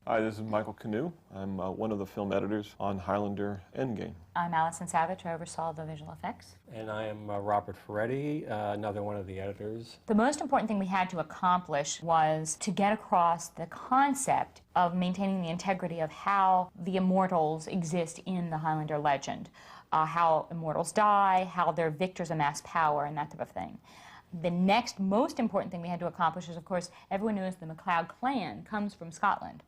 Hi, this is Michael Canoe. I'm one of the film editors on Highlander Endgame. I'm Allison Savage. I oversaw the visual effects. And I am Robert Ferretti, another one of the editors. The most important thing we had to accomplish was to get across the concept of maintaining the integrity of how the immortals exist in the Highlander legend. How immortals die, how their victors amass power, and that type of thing. The next most important thing we had to accomplish is, of course, everyone knows the MacLeod clan comes from Scotland.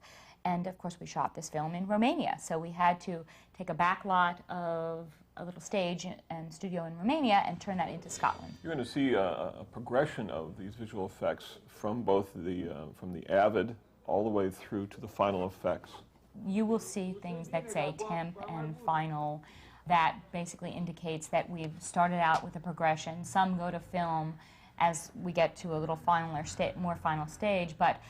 And, of course, we shot this film in Romania, so we had to take a backlot of a little stage and studio in Romania and turn that into Scotland. You're going to see a progression of these visual effects from both from the Avid all the way through to the final effects. You will see things that say temp and final. That basically indicates that we've started out with a progression. Some go to film as we get to a little more final stage, but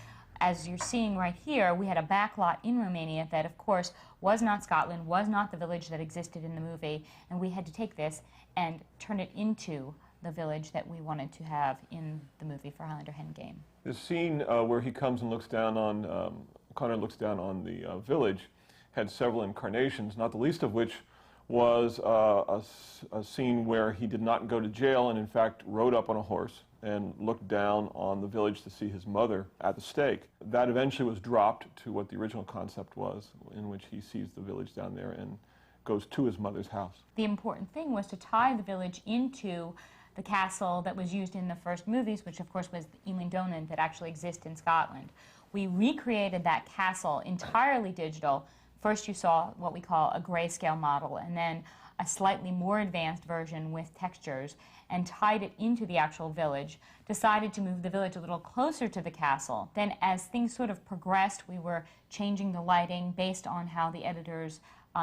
as you're seeing right here, we had a backlot in Romania that, of course, was not Scotland, was not the village that existed in the movie, and we had to take this and turn it into the village that we wanted to have in the movie for Highlander Endgame. The scene where he comes and looks down on, Connor looks down on the village had several incarnations, not the least of which was a scene where he did not go to jail and, in fact, rode up on a horse and looked down on the village to see his mother at the stake. That eventually was dropped to what the original concept was, in which he sees the village down there and goes to his mother's house. The important thing was to tie the village into the castle that was used in the first movies, which of course was Ealing Donan, that actually exists in Scotland. We recreated that castle entirely digital. First you saw what we call a grayscale model, and then a slightly more advanced version with textures, and tied it into the actual village, decided to move the village a little closer to the castle. Then as things sort of progressed, we were changing the lighting based on how the editors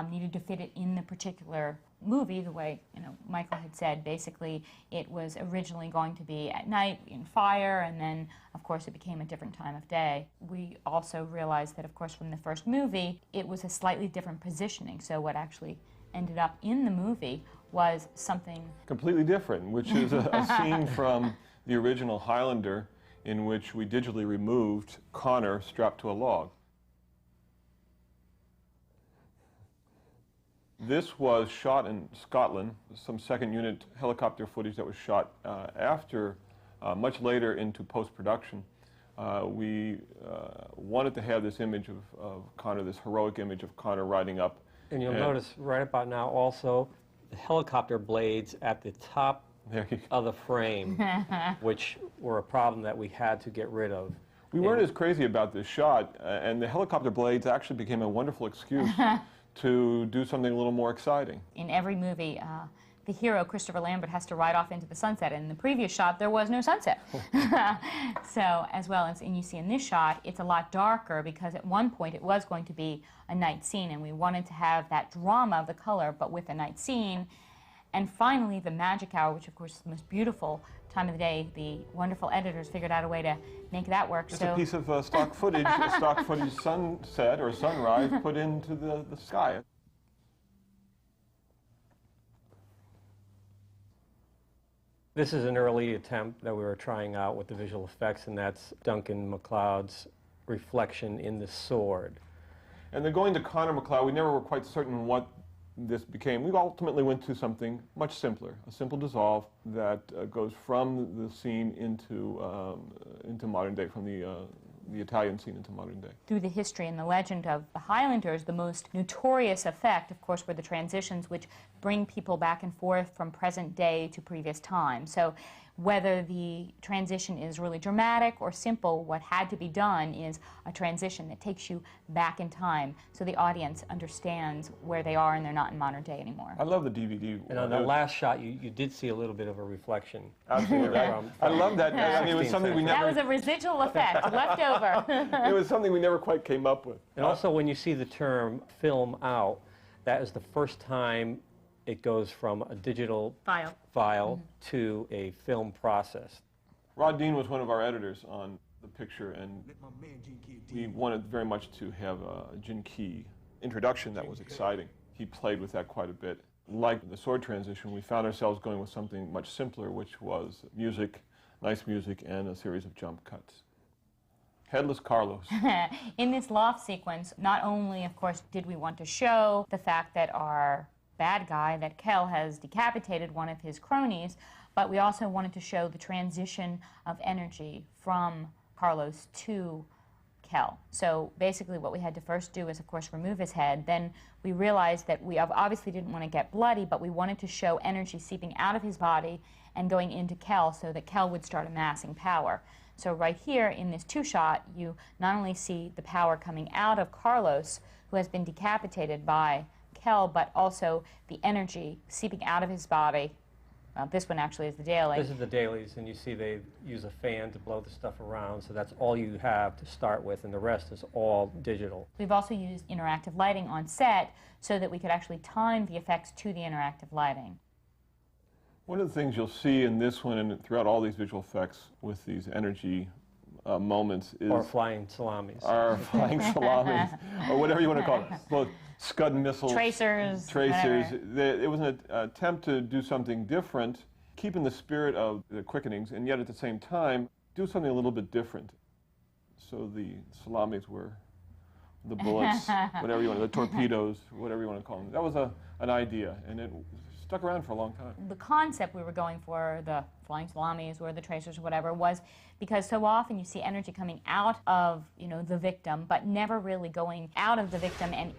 needed to fit it in the particular movie, the way Michael had said. Basically, it was originally going to be at night in fire, and then, of course, it became a different time of day. We also realized that, of course, from the first movie, it was a slightly different positioning, so what actually ended up in the movie was something completely different, which is a scene from the original Highlander in which we digitally removed Connor strapped to a log. This was shot in Scotland, some second unit helicopter footage that was shot much later into post-production. We wanted to have this image of Connor, this heroic image of Connor riding up. And you'll notice right about now also the helicopter blades at the top of the frame, which were a problem that we had to get rid of. We weren't as crazy about this shot, and the helicopter blades actually became a wonderful excuse to do something a little more exciting. In every movie, the hero, Christopher Lambert, has to ride off into the sunset, and in the previous shot, there was no sunset. So, as well as, and you see in this shot, it's a lot darker because at one point it was going to be a night scene, and we wanted to have that drama of the color, but with a night scene. And finally, the magic hour, which of course is the most beautiful time of the day, the wonderful editors figured out a way to make that work. It's a piece of stock footage, a stock footage sunset or sunrise put into the sky. This is an early attempt that we were trying out with the visual effects, and that's Duncan MacLeod's reflection in the sword. And then going to Connor MacLeod, we never were quite certain what this became. We ultimately went to something much simpler, a simple dissolve that goes from the scene into modern day, from the Italian scene into modern day. Through the history and the legend of the Highlanders, the most notorious effect, of course, were the transitions, which bring people back and forth from present day to previous time. So whether the transition is really dramatic or simple, what had to be done is a transition that takes you back in time so the audience understands where they are and they're not in modern day anymore. I love the DVD. And on the last shot, you did see a little bit of a reflection. Absolutely. I love that. I mean, it was something we never... That was a residual effect, left over. It was something we never quite came up with. And also, when you see the term film out, that is the first time it goes from a digital file to a film process. Rod Dean was one of our editors on the picture, and we wanted very much to have a Jin Key introduction that was exciting. He played with that quite a bit. Like the sword transition, we found ourselves going with something much simpler, which was music, nice music, and a series of jump cuts. Headless Carlos. In this loft sequence, not only, of course, did we want to show the fact that our bad guy, that Kel, has decapitated one of his cronies, but we also wanted to show the transition of energy from Carlos to Kel. So basically what we had to first do is, of course, remove his head. Then we realized that we obviously didn't want to get bloody, but we wanted to show energy seeping out of his body and going into Kel so that Kel would start amassing power. So right here in this two-shot, you not only see the power coming out of Carlos, who has been decapitated by Kel, but also the energy seeping out of his body. This one actually is the daily. This is the dailies, and you see they use a fan to blow the stuff around, so that's all you have to start with, and the rest is all digital. We've also used interactive lighting on set so that we could actually time the effects to the interactive lighting. One of the things you'll see in this one and throughout all these visual effects with these energy moments is... Or flying salamis. Or flying salamis, or whatever you want to call it. Both Scud missiles. Tracers. It was an attempt to do something different, keep in the spirit of the quickenings, and yet at the same time, do something a little bit different. So the salamis were the bullets, whatever you want, the torpedoes, whatever you want to call them. That was an idea, and it stuck around for a long time. The concept we were going for, the flying salamis or the tracers or whatever, was because so often you see energy coming out of, the victim, but never really going out of the victim and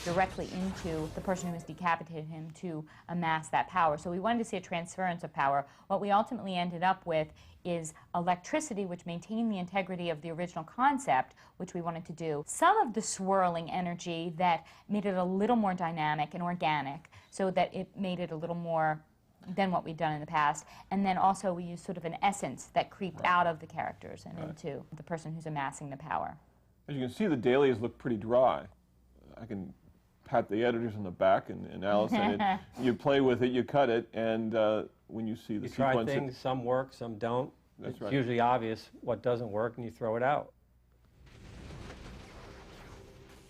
directly into the person who has decapitated him to amass that power. So we wanted to see a transference of power. What we ultimately ended up with is electricity, which maintained the integrity of the original concept, which we wanted to do. Some of the swirling energy that made it a little more dynamic and organic, so that it made it a little more than what we'd done in the past. And then also we used sort of an essence that creeped out of the characters and into the person who's amassing the power. As you can see, the dailies look pretty dry. I can pat the editors on the back and Allison, you play with it, you cut it, and when you see the sequence... You try things, some work, some don't. That's right. It's usually obvious what doesn't work, and you throw it out.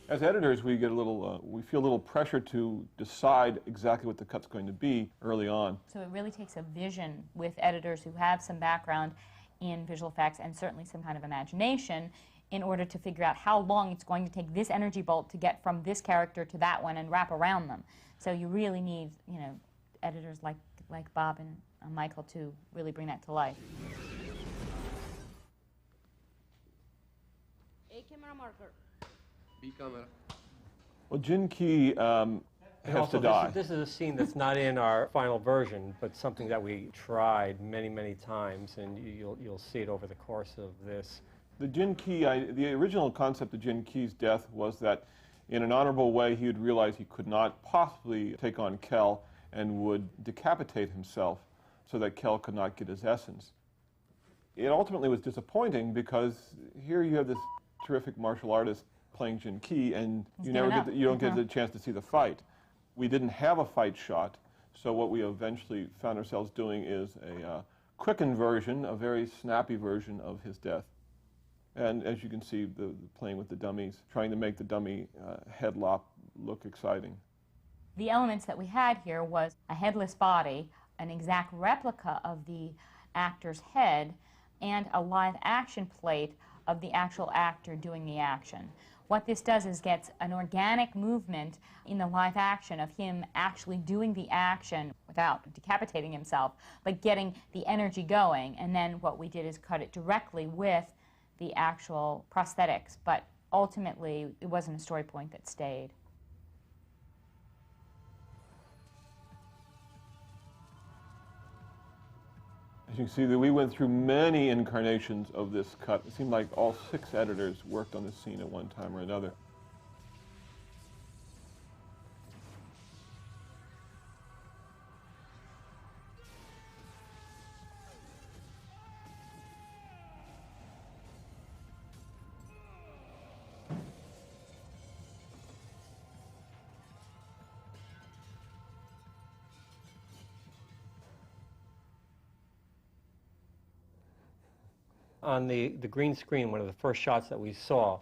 As editors, we get a little, we feel a little pressure to decide exactly what the cut's going to be early on. So it really takes a vision with editors who have some background in visual effects and certainly some kind of imagination in order to figure out how long it's going to take this energy bolt to get from this character to that one and wrap around them. So you really need, editors like Bob and Michael to really bring that to life. A camera marker. B camera. Well, Jin Ki has to die. This is a scene that's not in our final version, but something that we tried many, many times, and you'll see it over the course of this. The Jin Ki, the original concept of Jin Ki's death was that in an honorable way he would realize he could not possibly take on Kel and would decapitate himself so that Kel could not get his essence. It ultimately was disappointing because here you have this terrific martial artist playing Jin Ki, and you don't get the chance to see the fight. We didn't have a fight shot, so what we eventually found ourselves doing is a quickened version, a very snappy version of his death. And as you can see, playing with the dummies, trying to make the dummy head lop look exciting. The elements that we had here was a headless body, an exact replica of the actor's head, and a live action plate of the actual actor doing the action. What this does is gets an organic movement in the live action of him actually doing the action without decapitating himself, but getting the energy going. And then what we did is cut it directly with the actual prosthetics, but ultimately it wasn't a story point that stayed. As you can see, that we went through many incarnations of this cut. It seemed like all 6 editors worked on this scene at one time or another. On the green screen, one of the first shots that we saw,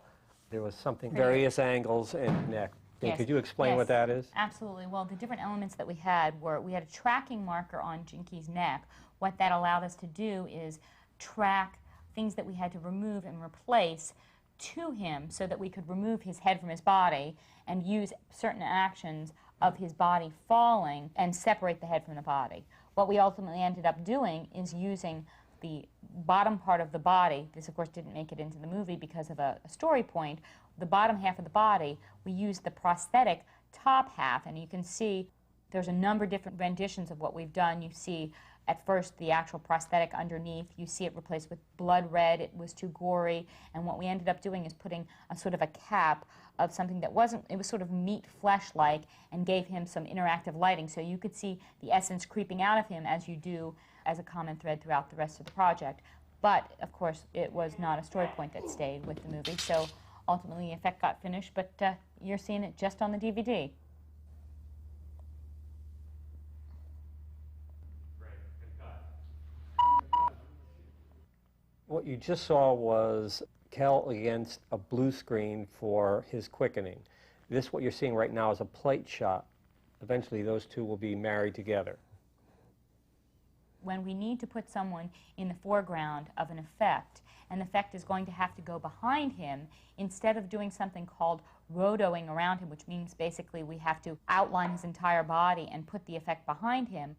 there was something, various angles and neck. Yes. Could you explain what that is? Absolutely. Well, the different elements that we had were, we had a tracking marker on Jin Ki's neck. What that allowed us to do is track things that we had to remove and replace to him so that we could remove his head from his body and use certain actions of his body falling and separate the head from the body. What we ultimately ended up doing is using the bottom part of the body. This, of course, didn't make it into the movie because of a story point. The bottom half of the body, we used the prosthetic top half, and you can see there's a number of different renditions of what we've done. You see at first the actual prosthetic underneath. You see it replaced with blood red. It was too gory. And what we ended up doing is putting a sort of a cap of something that wasn't, it was sort of meat flesh-like, and gave him some interactive lighting. So you could see the essence creeping out of him as you do as a common thread throughout the rest of the project. But, of course, it was not a story point that stayed with the movie. So ultimately the effect got finished, but you're seeing it just on the DVD. What you just saw was Kel against a blue screen for his quickening. This, what you're seeing right now, is a plate shot. Eventually, those two will be married together. When we need to put someone in the foreground of an effect, and the effect is going to have to go behind him, instead of doing something called rotoing around him, which means basically we have to outline his entire body and put the effect behind him,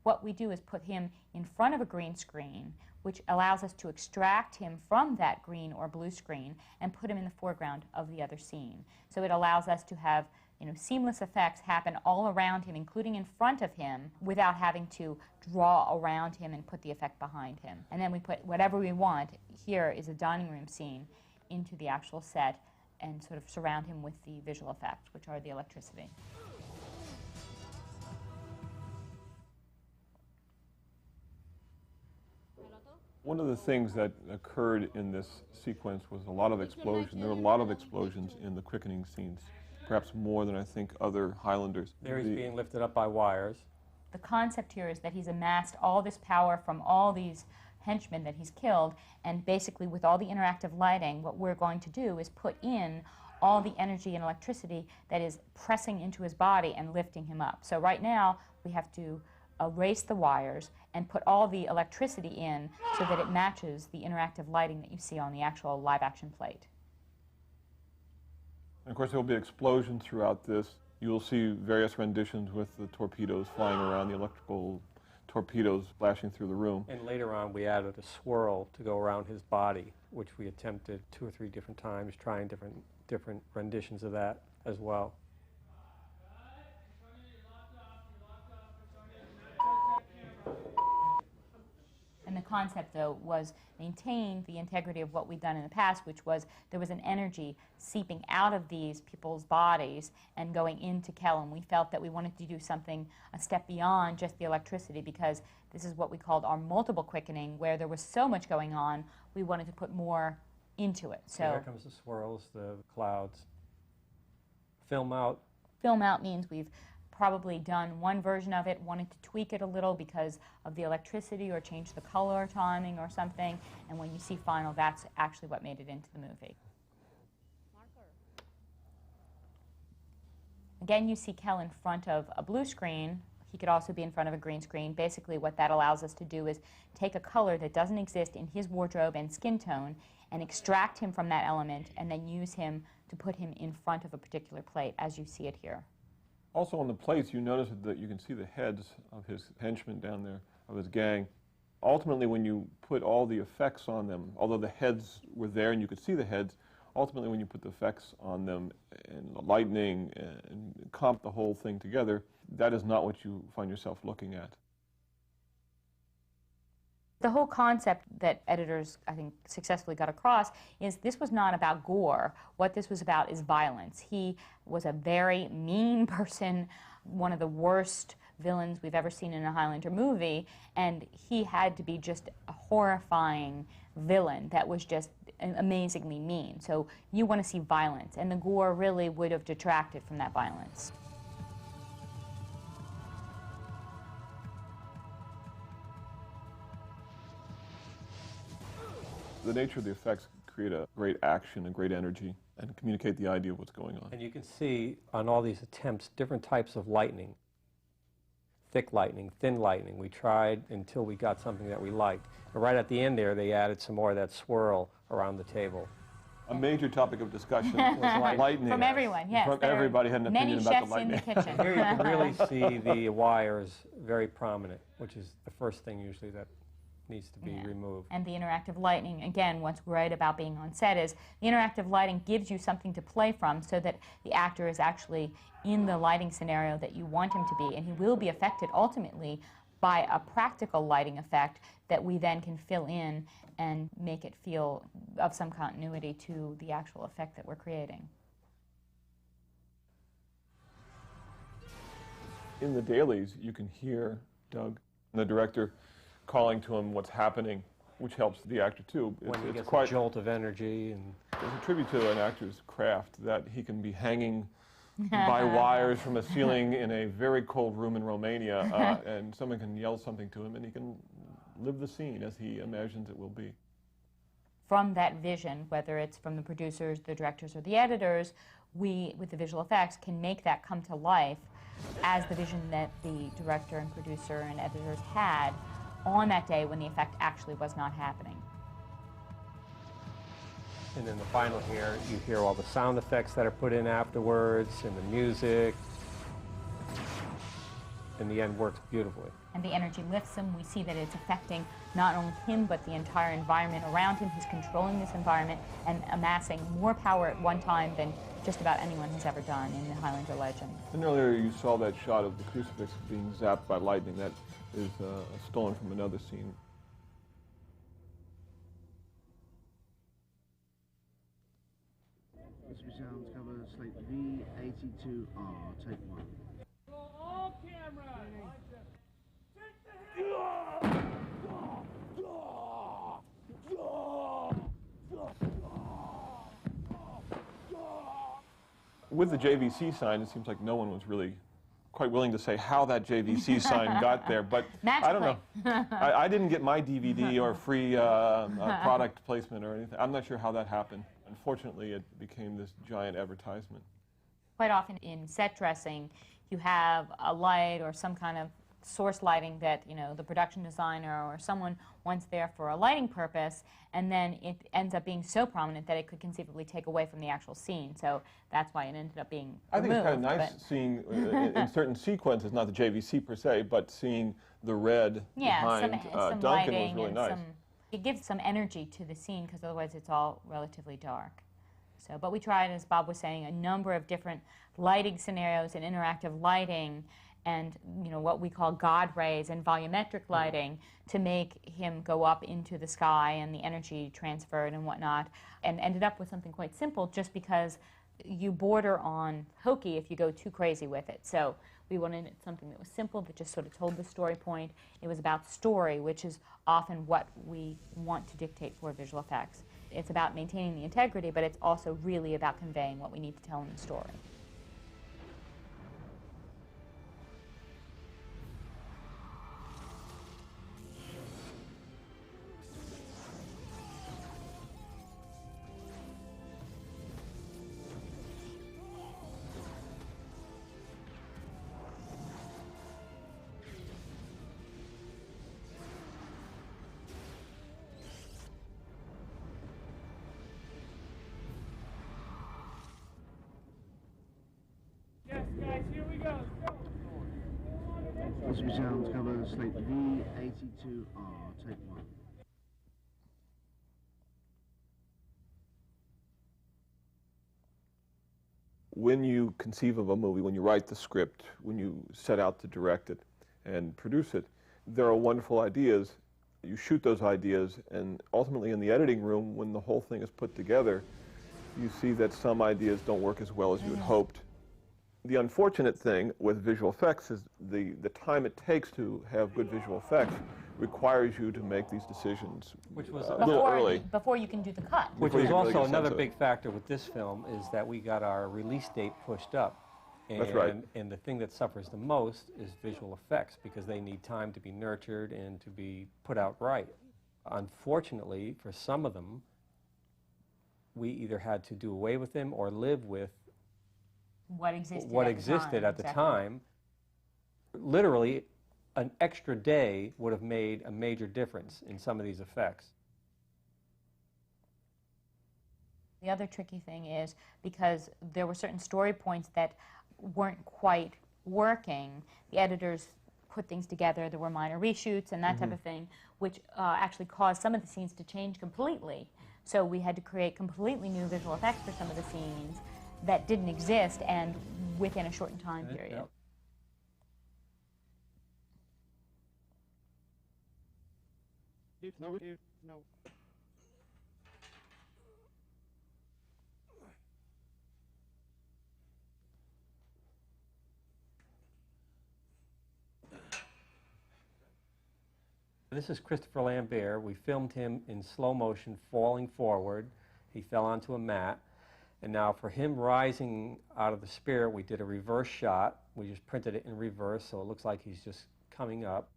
what we do is put him in front of a green screen, which allows us to extract him from that green or blue screen and put him in the foreground of the other scene. So it allows us to have, you know, seamless effects happen all around him, including in front of him, without having to draw around him and put the effect behind him. And then we put whatever we want. Here is a dining room scene into the actual set and sort of surround him with the visual effects, which are the electricity. One of the things that occurred in this sequence was a lot of explosion. There were a lot of explosions in the quickening scenes, perhaps more than I think other Highlanders. There he's being lifted up by wires. The concept here is that he's amassed all this power from all these henchmen that he's killed, and basically with all the interactive lighting, what we're going to do is put in all the energy and electricity that is pressing into his body and lifting him up. So right now, we have to erase the wires and put all the electricity in so that it matches the interactive lighting that you see on the actual live-action plate. And of course, there will be explosions throughout this. You will see various renditions with the torpedoes flying around, the electrical torpedoes flashing through the room. And later on, we added a swirl to go around his body, which we attempted 2 or 3 different times, trying different renditions of that as well. And the concept, though, was maintain the integrity of what we'd done in the past, which was there was an energy seeping out of these people's bodies and going into Kel. We felt that we wanted to do something a step beyond just the electricity, because this is what we called our multiple quickening, where there was so much going on, we wanted to put more into it. So here comes the swirls, the clouds. Film out. Film out means we've probably done one version of it, wanted to tweak it a little because of the electricity or change the color timing or something, and when you see final, that's actually what made it into the movie. Again, you see Kel in front of a blue screen. He could also be in front of a green screen. Basically, what that allows us to do is take a color that doesn't exist in his wardrobe and skin tone and extract him from that element and then use him to put him in front of a particular plate, as you see it here. Also on the plates, you notice that you can see the heads of his henchmen down there, of his gang. Ultimately, when you put all the effects on them, although the heads were there and you could see the heads, ultimately when you put the effects on them and the lightning and comp the whole thing together, that is not what you find yourself looking at. The whole concept that editors, I think, successfully got across is this was not about gore. What this was about is violence. He was a very mean person, one of the worst villains we've ever seen in a Highlander movie, and he had to be just a horrifying villain that was just amazingly mean. So you want to see violence, and the gore really would have detracted from that violence. The nature of the effects create a great action, a great energy, and communicate the idea of what's going on. And you can see on all these attempts different types of lightning. thick lighting, thin lighting. We tried until we got something that we liked. And right at the end there, they added some more of that swirl around the table. A major topic of discussion was lightning. From everyone, yes. From everybody had an opinion about the many lightning. chefs in the kitchen. Here you can really see the wires very prominent, which is the first thing usually that needs to be removed. And the interactive lighting, again, what's great about being on set is the interactive lighting gives you something to play from so that the actor is actually in the lighting scenario that you want him to be, and he will be affected ultimately by a practical lighting effect that we then can fill in and make it feel of some continuity to the actual effect that we're creating. In the dailies, you can hear Doug, the director, calling to him what's happening, which helps the actor too. When he gets quite a jolt of energy. And it's a tribute to an actor's craft that he can be hanging by wires from a ceiling in a very cold room in Romania, and someone can yell something to him, and he can live the scene as he imagines it will be. From that vision, whether it's from the producers, the directors, or the editors, we, with the visual effects, can make that come to life as the vision that the director and producer and editors had on that day when the effect actually was not happening. And in the final here, you hear all the sound effects that are put in afterwards, and the music. In the end, works beautifully. And the energy lifts him. We see that it's affecting not only him, but the entire environment around him. He's controlling this environment and amassing more power at one time than just about anyone has ever done in the Highlander legend. And earlier you saw that shot of the crucifix being zapped by lightning. That is stolen from another scene. Sounds cover slate V82R, take 1. All camera! With the JVC sign, it seems like no one was really quite willing to say how that JVC sign got there, but I don't know. I didn't get my DVD or free product placement or anything. I'm not sure how that happened. Unfortunately, it became this giant advertisement. Quite often in set dressing, you have a light or some kind of source lighting that, you know, the production designer or someone wants there for a lighting purpose, and then it ends up being so prominent that it could conceivably take away from the actual scene. So that's why it ended up being removed. I think it's kind of nice seeing, in certain sequences, not the JVC per se, but seeing the red behind some Duncan lighting was really nice. It gives some energy to the scene because otherwise it's all relatively dark. So, but we tried, as Bob was saying, a number of different lighting scenarios and interactive lighting, and what we call God rays and volumetric lighting to make him go up into the sky and the energy transferred and whatnot, and ended up with something quite simple just because you border on hokey if you go too crazy with it. So we wanted something that was simple, that just sort of told the story point. It was about story, which is often what we want to dictate for visual effects. It's about maintaining the integrity, but it's also really about conveying what we need to tell in the story. Yes, guys, here we go. This sounds cover slate V82R, take 1. When you conceive of a movie, when you write the script, when you set out to direct it and produce it, there are wonderful ideas. You shoot those ideas, and ultimately in the editing room, when the whole thing is put together, you see that some ideas don't work as well as you had hoped. The unfortunate thing with visual effects is the time it takes to have good visual effects requires you to make these decisions Which was a little early. Before you can do the cut. Which Before you was can really also get a sense another of it. big factor with this film, is that we got our release date pushed up. And, That's right. And the thing that suffers the most is visual effects, because they need time to be nurtured and to be put out right. Unfortunately, for some of them, we either had to do away with them or live with What existed at the time. Literally, an extra day would have made a major difference in some of these effects. The other tricky thing is because there were certain story points that weren't quite working, the editors put things together, there were minor reshoots and that type of thing, which actually caused some of the scenes to change completely. So we had to create completely new visual effects for some of the scenes that didn't exist and within a shortened time period. No. This is Christopher Lambert. We filmed him in slow motion falling forward. He fell onto a mat. And now for him rising out of the spirit, we did a reverse shot. We just printed it in reverse, so it looks like he's just coming up.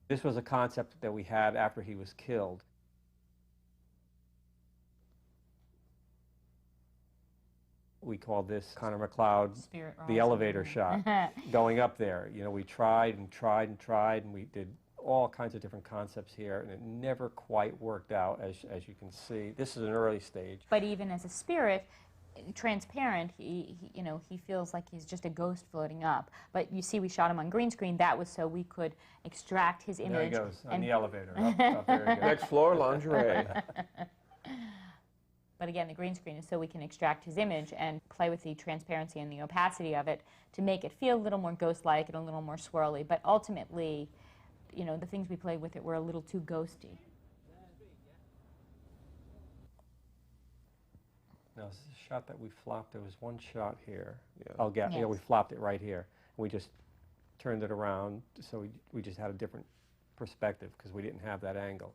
This was a concept that we had after he was killed. We called this Connor McLeod Spirit the rising. elevator shot, going up there. You know, we tried and tried and tried, and we did all kinds of different concepts here, and it never quite worked out, as you can see. This is an early stage. But even as a spirit, transparent, he feels like he's just a ghost floating up. But you see, we shot him on green screen. That was so we could extract his image. There he goes, on the elevator. Up there he goes. Next floor, lingerie. But again, the green screen is so we can extract his image and play with the transparency and the opacity of it to make it feel a little more ghost-like and a little more swirly. But ultimately, you know, the things we played with it were a little too ghosty. Now, this is a shot that we flopped. There was one shot here. Yeah. Oh, yeah, Yes. we flopped it right here. We just turned it around, so we just had a different perspective because we didn't have that angle.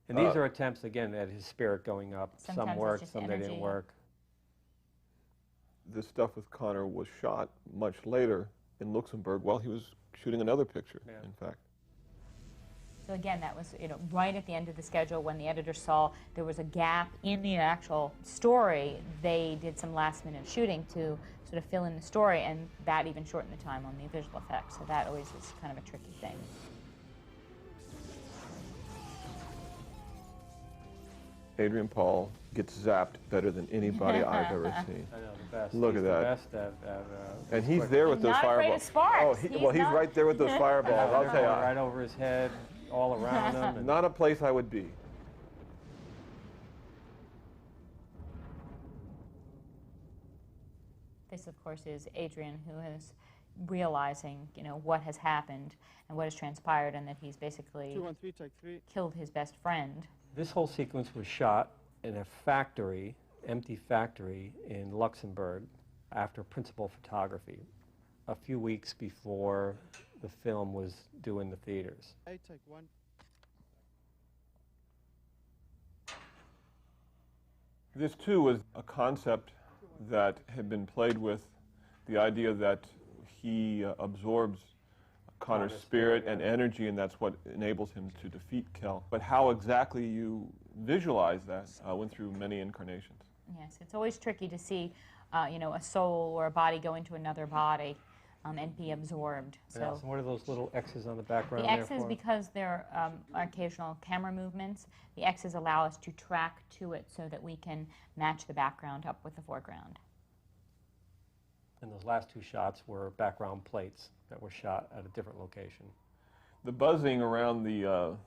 And these are attempts, again, at his spirit going up. Sometimes Some it's worked, just some they didn't energy. work. This stuff with Connor was shot much later in Luxembourg while he was shooting another picture, Yeah. in fact. So again, that was, you know, right at the end of the schedule when the editor saw there was a gap in the actual story. They did some last-minute shooting to sort of fill in the story, and that even shortened the time on the visual effects. So that always is kind of a tricky thing. Adrian Paul gets zapped better than anybody I've ever seen. I know, the best. Look He's at that. The best at And he's quick- there with those Not afraid of fireballs. sparks. Oh, He's well, he's not- right there with those fireballs. I'll tell you. Right over his head, all around him. And Not a place I would be. This, of course, is Adrian, who is realizing, you know, what has happened and what has transpired, and that he's basically 2, 1, 3, take 3. killed his best friend. This whole sequence was shot in a factory, empty factory in Luxembourg after principal photography, a few weeks before the film was due in the theaters. 8, take 1. This, too, was a concept that had been played with, the idea that he absorbs Connor's spirit and energy, and that's what enables him to defeat Kel. But how exactly you visualize that went through many incarnations. Yes, it's always tricky to see, you know, a soul or a body go into another body and be absorbed. Yeah, so what are those little X's on the background The there X's, for? because there are occasional camera movements, the X's allow us to track to it so that we can match the background up with the foreground. And those last two shots were background plates that were shot at a different location. The buzzing around the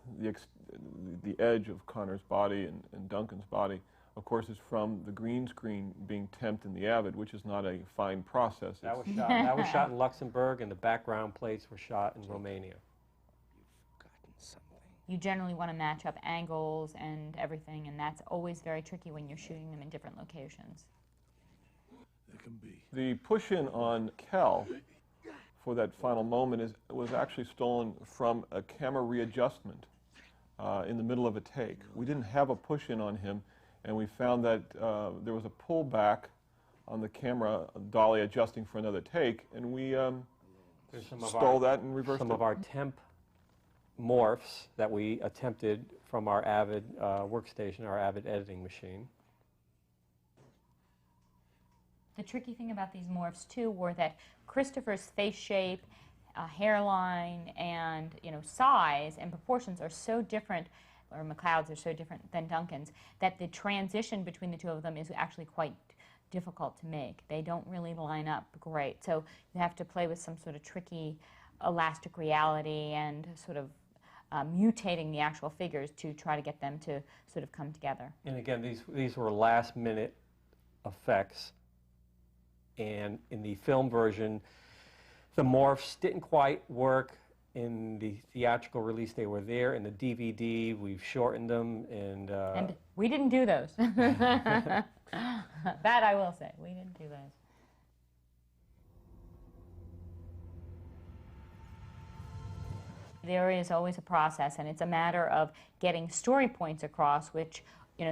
edge of Connor's body and Duncan's body, of course, is from the green screen being temped in the Avid, which is not a fine process. That was shot in Luxembourg, and the background plates were shot in Romania. You generally want to match up angles and everything, and that's always very tricky when you're shooting them in different locations. The push-in on Kel for that final moment was actually stolen from a camera readjustment in the middle of a take. We didn't have a push-in on him, and we found that there was a pullback on the camera dolly adjusting for another take, and we stole that and reversed Some it. of our temp morphs that we attempted from our Avid workstation, our Avid editing machine. The tricky thing about these morphs too were that Christopher's face shape, hairline, and size and proportions are so different, or McLeod's are so different than Duncan's, that the transition between the two of them is actually quite difficult to make. They don't really line up great. So you have to play with some sort of tricky elastic reality and sort of mutating the actual figures to try to get them to sort of come together. And again, these were last-minute effects. And in the film version, the morphs didn't quite work. In the theatrical release, they were there. In the DVD, we've shortened them. And we didn't do those. That I will say. We didn't do those. There is always a process, and it's a matter of getting story points across, which,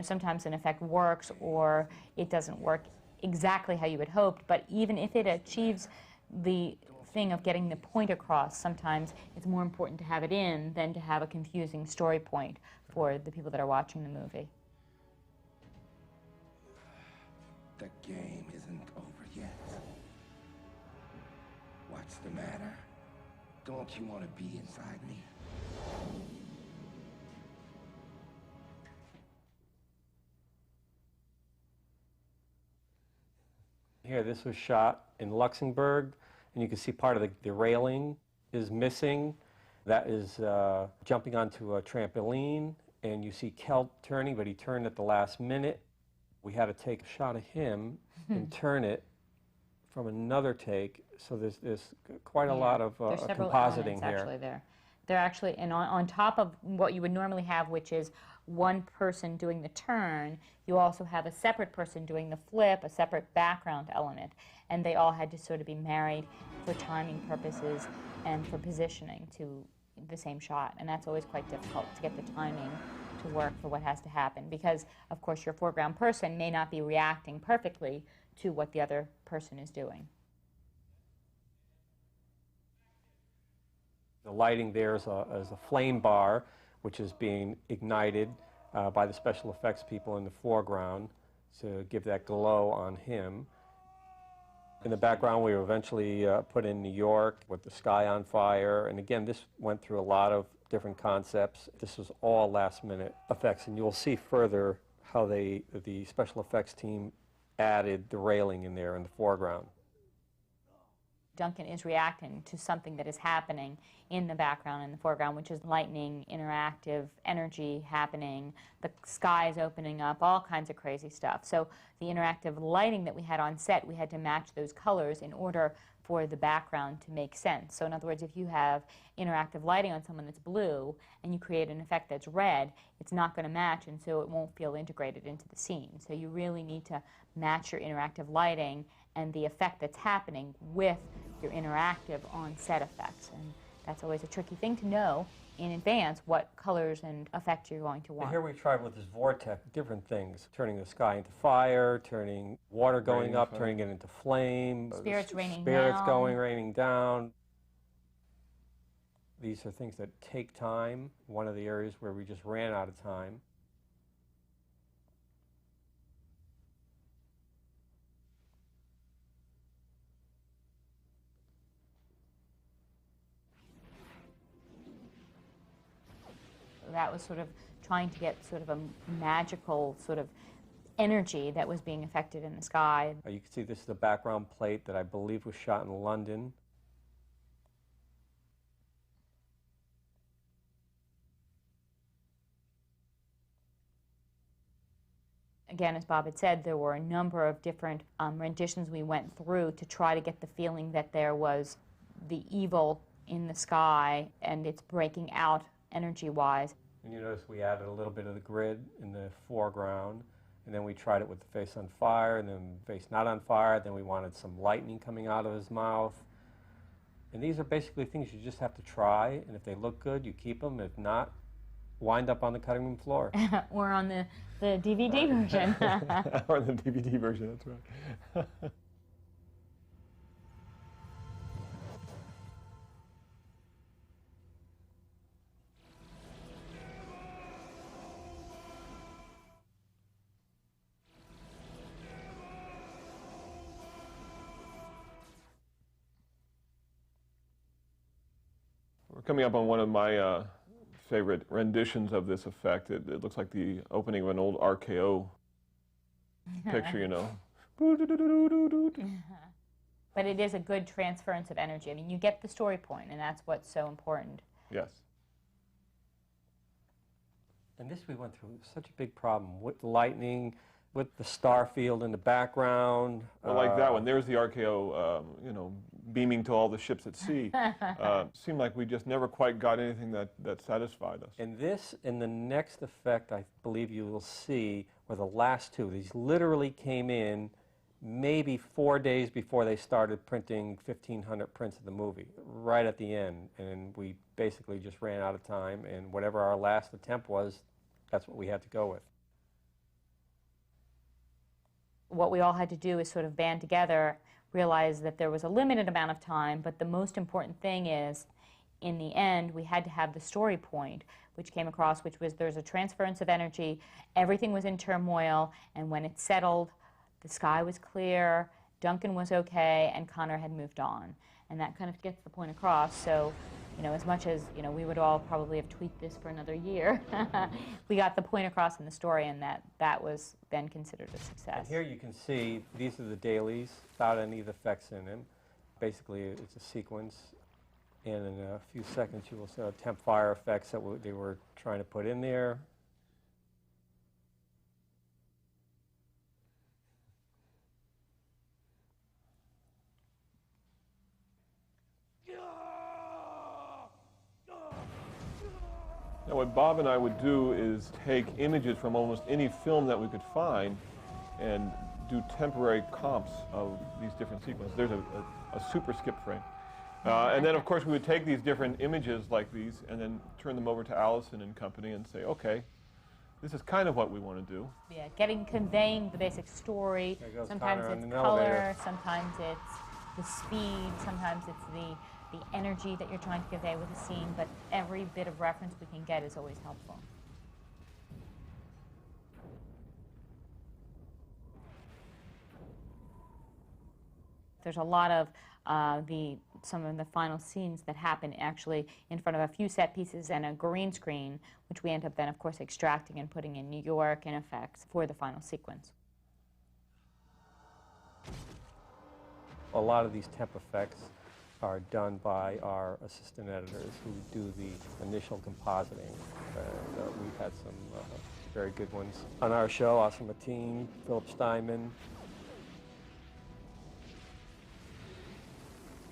sometimes an effect works or it doesn't work exactly how you had hoped. But even if it achieves the thing of getting the point across, sometimes it's more important to have it in than to have a confusing story point for the people that are watching the movie. The game isn't over yet. What's the matter? Don't you want to be inside me? Here, this was shot in Luxembourg, and you can see part of the railing is missing. That is jumping onto a trampoline, and you see Kelt turning, but he turned at the last minute. We had to take a shot of him and turn it from another take, so there's quite a lot of There's several compositing elements here. actually there. They're actually, and on top of what you would normally have, which is one person doing the turn, you also have a separate person doing the flip, a separate background element, and they all had to sort of be married for timing purposes and for positioning to the same shot, and that's always quite difficult to get the timing to work for what has to happen, because of course your foreground person may not be reacting perfectly to what the other person is doing. The lighting there is a flame bar, which is being ignited by the special effects people in the foreground to give that glow on him. In the background, we were eventually put in New York with the sky on fire, and again, this went through a lot of different concepts. This was all last-minute effects, and you'll see further how the special effects team added the railing in there in the foreground. Duncan is reacting to something that is happening in the background and the foreground, which is lightning, interactive energy happening, the sky is opening up, all kinds of crazy stuff. So the interactive lighting that we had on set, we had to match those colors in order for the background to make sense. So in other words, if you have interactive lighting on someone that's blue and you create an effect that's red, it's not going to match, and so it won't feel integrated into the scene. So you really need to match your interactive lighting and the effect that's happening with your interactive on-set effects. And that's always a tricky thing to know in advance what colors and effects you're going to want. Here we tried with this vortex, different things, turning the sky into fire, turning water going up, turning it into flame, Spirits raining spirits down. raining down. These are things that take time. One of the areas where we just ran out of time. That was sort of trying to get sort of a magical sort of energy that was being affected in the sky. You can see this is the background plate that I believe was shot in London. Again, as Bob had said, there were a number of different renditions we went through to try to get the feeling that there was the evil in the sky and it's breaking out energy-wise. And you notice we added a little bit of the grid in the foreground, and then we tried it with the face on fire, and then face not on fire, then we wanted some lightning coming out of his mouth. And these are basically things you just have to try, and if they look good, you keep them. If not, wind up on the cutting room floor. Or on the DVD version. Or the DVD version, that's right. We're coming up on one of my favorite renditions of this effect. It looks like the opening of an old RKO picture, you know. But it is a good transference of energy. I mean, you get the story point, and that's what's so important. Yes. And this we went through such a big problem with the lightning, with the star field in the background. Well, like that one. There's the RKO, you know, beaming to all the ships at sea. Seemed like we just never quite got anything that satisfied us. And this, in the next effect, I believe you will see, were the last two. These literally came in maybe 4 days before they started printing 1,500 prints of the movie, right at the end. And we basically just ran out of time, and whatever our last attempt was, that's what we had to go with. What we all had to do is sort of band together, realize that there was a limited amount of time, but the most important thing is, in the end, we had to have the story point, which came across, which was there's a transference of energy, everything was in turmoil, and when it settled, the sky was clear, Duncan was okay, and Connor had moved on. And that kind of gets the point across. So, you know, as much as, you know, we would all probably have tweaked this for another year, we got the point across in the story, and that was then considered a success. And here you can see, these are the dailies, without any of the effects in them. Basically, it's a sequence. And in a few seconds, you will see temp fire effects that they were trying to put in there. Now, what Bob and I would do is take images from almost any film that we could find and do temporary comps of these different sequences. There's a super skip frame. And then, of course, we would take these different images like these and then turn them over to Allison and company and say, okay, this is kind of what we want to do. Yeah, conveying the basic story. Sometimes it's color, sometimes it's the speed, sometimes it's the energy that you're trying to convey with the scene, but every bit of reference we can get is always helpful. There's a lot of some of the final scenes that happen actually in front of a few set pieces and a green screen, which we end up then, of course, extracting and putting in New York in effects for the final sequence. A lot of these temp effects are done by our assistant editors who do the initial compositing. We've had some very good ones on our show, Asa Mateen, Philip Steinman.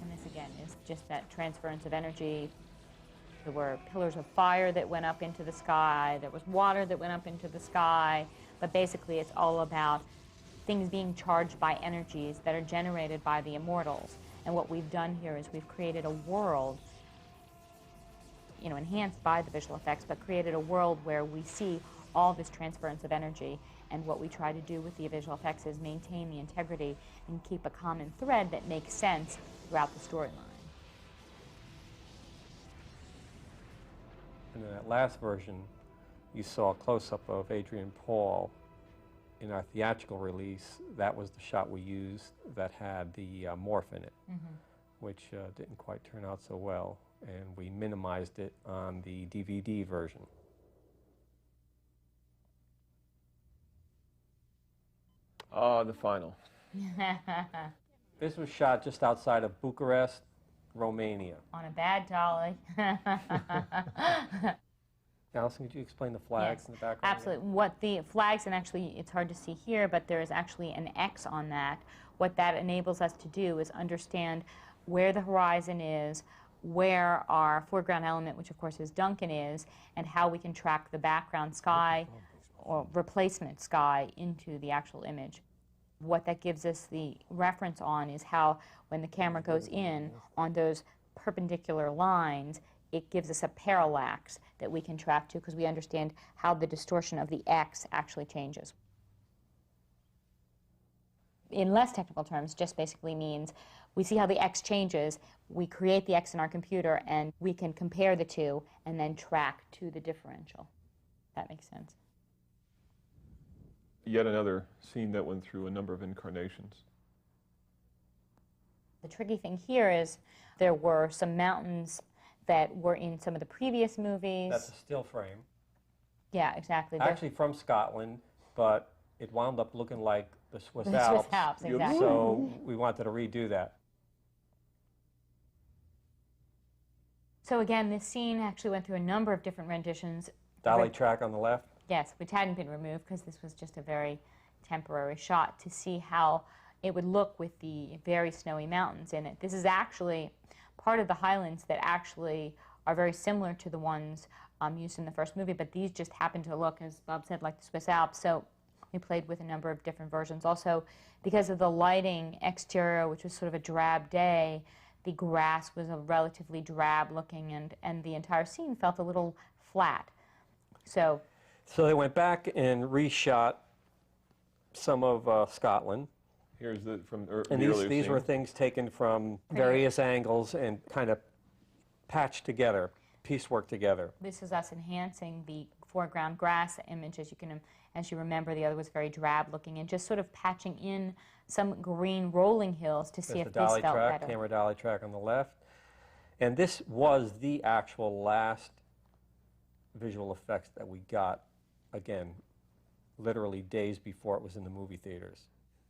And this, again, is just that transference of energy. There were pillars of fire that went up into the sky. There was water that went up into the sky. But basically, it's all about things being charged by energies that are generated by the immortals. And what we've done here is we've created a world, you know, enhanced by the visual effects, but created a world where we see all this transference of energy. And what we try to do with the visual effects is maintain the integrity and keep a common thread that makes sense throughout the storyline. And in that last version, you saw a close-up of Adrian Paul. In our theatrical release, that was the shot we used that had the morph in it, which didn't quite turn out so well, and we minimized it on the DVD version. The final. This was shot just outside of Bucharest, Romania. On a bad dolly. Allison, could you explain the flags in the background? Absolutely. Again? What the flags, and actually it's hard to see here, but there is actually an X on that. What that enables us to do is understand where the horizon is, where our foreground element, which of course is Duncan, is, and how we can track the background sky or replacement sky into the actual image. What that gives us the reference on is how when the camera goes in on those perpendicular lines, it gives us a parallax that we can track to because we understand how the distortion of the X actually changes. In less technical terms, just basically means we see how the X changes, we create the X in our computer, and we can compare the two and then track to the differential. That makes sense. Yet another scene that went through a number of incarnations. The tricky thing here is there were some mountains that were in some of the previous movies. That's a still frame. Yeah, exactly. Actually from Scotland, but it wound up looking like the Swiss The Alps. Swiss Alps, exactly. So we wanted to redo that. So again, this scene actually went through a number of different renditions. Dolly track on the left. Yes, which hadn't been removed because this was just a very temporary shot to see how it would look with the very snowy mountains in it. This is actually part of the Highlands that actually are very similar to the ones used in the first movie, but these just happen to look, as Bob said, like the Swiss Alps. So we played with a number of different versions. Also, because of the lighting exterior, which was sort of a drab day, the grass was a relatively drab looking, and the entire scene felt a little flat. So they went back and reshot some of Scotland. Here's the from And the earlier these scene. were things taken from various angles and kind of patched together, piecework together. this is us enhancing the foreground grass image, as you remember, the other was very drab looking, and just sort of patching in some green rolling hills to see There's if the this dolly felt track, better. camera dolly track on the left. And this was the actual last visual effects that we got, again, literally days before it was in the movie theaters.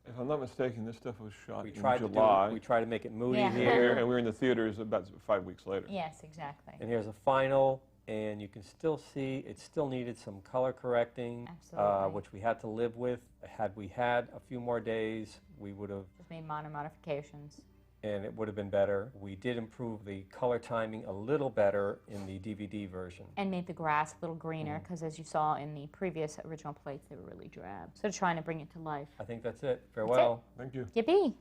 If I'm not mistaken, this stuff was shot We in tried July. we tried to make it moody Yeah. here. And we were in the theaters about 5 weeks later. Yes, exactly. And here's a final, and you can still see it still needed some color correcting, Absolutely. which we had to live with. Had we had a few more days, we would have, Just made minor modifications. and it would have been better. We did improve the color timing a little better in the DVD version. And made the grass a little greener, because as you saw in the previous original plates, they were really drab. So trying to bring it to life. I think that's it. Farewell. Thank you. Yippee!